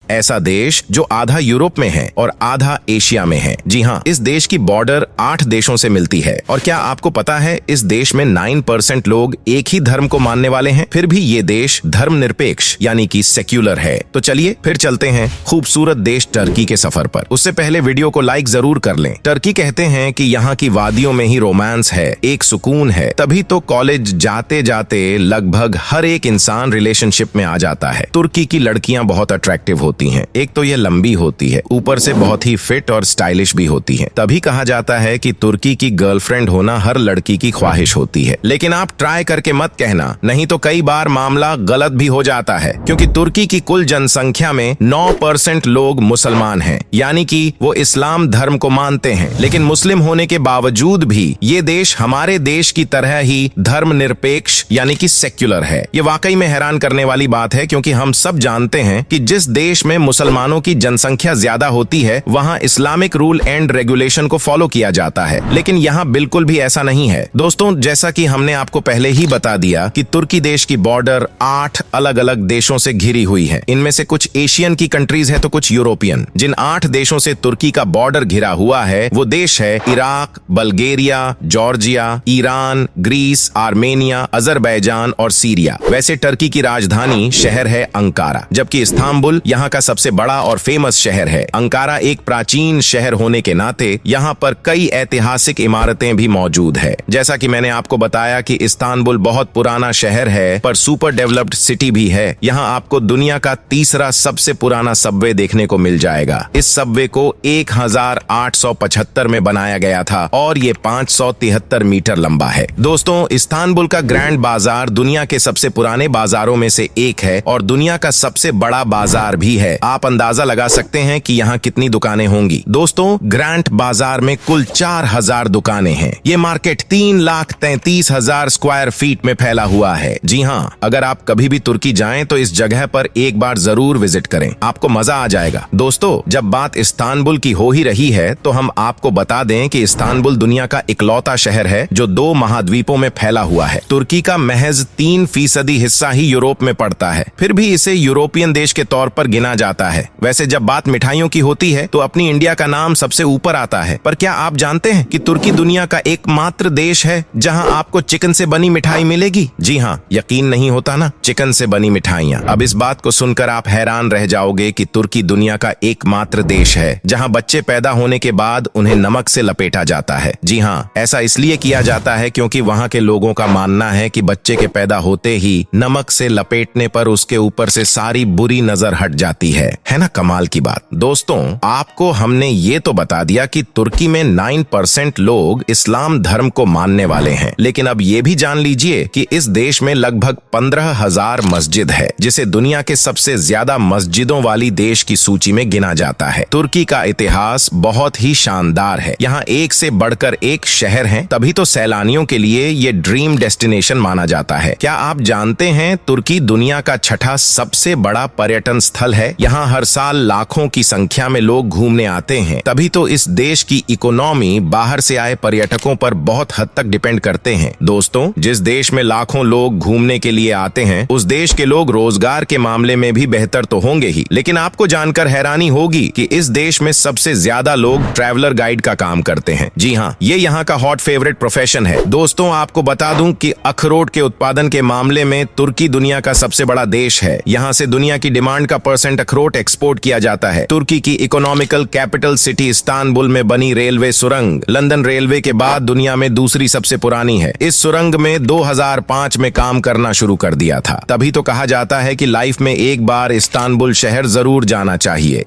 ऐसा देश जो आधा यूरोप में है और आधा एशिया में है। जी हाँ, इस देश की बॉर्डर 8 देशों से मिलती है। और क्या आपको पता है इस देश में 9% लोग एक ही धर्म को मानने वाले हैं। फिर भी ये देश धर्मनिरपेक्ष यानी कि सेक्युलर है। तो चलिए फिर चलते हैं खूबसूरत देश टर्की के सफर पर। उससे पहले वीडियो को लाइक जरूर कर लें। टर्की कहते हैं कि यहाँ की वादियों में ही रोमांस है, एक सुकून है। तभी तो कॉलेज जाते जाते लगभग हर एक इंसान रिलेशनशिप में आ जाता है। तुर्की की लड़कियां बहुत अट्रैक्टिव होती हैं। एक तो ये लंबी होती है, ऊपर से बहुत ही फिट और स्टाइलिश भी होती है। तभी कहा जाता है कि तुर्की की गर्लफ्रेंड होना हर लड़की की ख्वाहिश होती है। लेकिन आप ट्राई करके मत कहना, नहीं तो कई बार मामला गलत भी हो जाता है। क्योंकि तुर्की की कुल जनसंख्या में 9% लोग मुसलमान हैं, यानी कि वो इस्लाम धर्म को मानते हैं। लेकिन मुस्लिम होने के बावजूद भी ये देश हमारे देश की तरह ही धर्मनिरपेक्ष यानी कि सेक्युलर है। ये वाकई में हैरान करने वाली बात है, क्योंकि हम सब जानते हैं कि जिस देश में मुसलमानों की जनसंख्या ज्यादा होती है वहां इस्लामिक रूल एंड रेगुलेशन को फॉलो किया जाता है। लेकिन यहाँ बिल्कुल भी ऐसा नहीं है। दोस्तों, जैसा कि हमने आपको पहले ही बता दिया कि तुर्की देश की बॉर्डर 8 अलग अलग देशों से घिरी हुई है। इनमें से कुछ एशियन की कंट्रीज है तो कुछ यूरोपियन। जिन 8 देशों से तुर्की का बॉर्डर घिरा हुआ है वो देश है Iraq, Bulgaria, Georgia, Iran, Greece, Armenia, Azerbaijan और सीरिया। वैसे टर्की की राजधानी शहर है अंकारा, जबकि इस्तांबुल यहाँ का सबसे बड़ा और फेमस शहर है। अंकारा एक प्राचीन शहर होने के नाते यहाँ पर कई ऐतिहासिक इमारतें भी मौजूद है। जैसा कि मैंने आपको बताया कि इस्तांबुल बहुत पुराना शहर है पर सुपर डेवलप्ड सिटी भी है। यहाँ आपको दुनिया का तीसरा सबसे पुराना सबवे देखने को मिल जाएगा। इस सबवे को 1875 में बनाया गया था और ये 573 मीटर लंबा है। दोस्तों, इस्तांबुल का ग्रैंड बाजार दुनिया के सबसे पुराने बाजारों में से एक है और दुनिया का सबसे बड़ा बाजार भी है। आप अंदाजा लगा सकते हैं कि यहाँ कितनी दुकानें होंगी। दोस्तों, ग्रैंड बाजार में कुल 4000 दुकानें हैं। ये मार्केट 3,33,000 स्क्वायर फीट में फैला हुआ है। जी हाँ, अगर आप कभी भी तुर्की जाएं तो इस जगह पर एक बार जरूर विजिट करें, आपको मजा आ जाएगा। दोस्तों, जब बात इस्तांबुल की हो ही रही है तो हम आपको बता दें कि इस्तांबुल दुनिया का इकलौता शहर है जो 2 महाद्वीपों में फैला हुआ है। तुर्की का महज 3% हिस्सा ही यूरोप में पड़ता है, फिर भी इसे यूरोपियन देश के तौर पर गिना जाता है। वैसे जब बात मिठाइयों की होती है तो अपनी इंडिया का नाम सबसे ऊपर आता है, पर क्या आप जानते हैं कि तुर्की दुनिया का एकमात्र देश है जहां आपको चिकन से बनी मिठाई मिलेगी? जी हाँ, यकीन नहीं होता ना, चिकन से बनी मिठाइयाँ। अब इस बात को सुनकर आप हैरान रह जाओगे कि तुर्की दुनिया का एकमात्र देश है जहां बच्चे पैदा होने के बाद उन्हें नमक से लपेटा जाता है। जी हाँ, ऐसा इसलिए किया जाता है क्योंकि वहां के लोगों का मानना है कि बच्चे के पैदा होते ही नमक से लपेटने पर उसके ऊपर से सारी बुरी नजर हट जाती है ना? कमाल की बात। दोस्तों, आपको हमने ये तो बता दिया कि तुर्की में 9% लोग इस्लाम धर्म को मानने वाले हैं, लेकिन अब ये भी जान लीजिए कि इस देश में लगभग 15,000 मस्जिद है, जिसे दुनिया के सबसे ज्यादा मस्जिदों वाली देश की सूची में गिना जाता है। तुर्की का इतिहास बहुत ही शानदार है। यहाँ एक से बढ़कर एक शहर हैं, तभी तो सैलानियों के लिए ये ड्रीम डेस्टिनेशन माना जाता है। क्या आप जानते हैं तुर्की दुनिया का 6ठा सबसे बड़ा पर्यटन स्थल है? यहाँ हर साल लाखों की संख्या में लोग घूमने आते हैं, तभी तो इस देश की इकोनॉमी बाहर से आए पर्यटकों पर बहुत हद तक डिपेंड करते हैं। दोस्तों, जिस देश में लाखों लोग घूमने के लिए आते हैं उस देश के लोग रोजगार के मामले में भी बेहतर तो होंगे ही, लेकिन आपको जानकर हैरानी होगी कि इस देश में सबसे ज्यादा लोग ट्रैवलर गाइड का काम करते हैं। जी हाँ, ये यहाँ का हॉट फेवरेट प्रोफेशन है। दोस्तों, आपको बता दूं कि अखरोट के उत्पादन के मामले में तुर्की दुनिया का सबसे बड़ा देश है। यहाँ से दुनिया की डिमांड का % अखरोट एक्सपोर्ट किया जाता है। तुर्की की इकोनॉमिकल कैपिटल सिटी इस्तांबुल में बनी रेलवे सुरंग लंदन रेलवे के बाद दुनिया में दूसरी सबसे पुरानी है। इस सुरंग में 2005 में काम करना शुरू कर दिया था। तभी तो कहा जाता है कि लाइफ में एक बार इस्तांबुल शहर जरूर जाना चाहिए।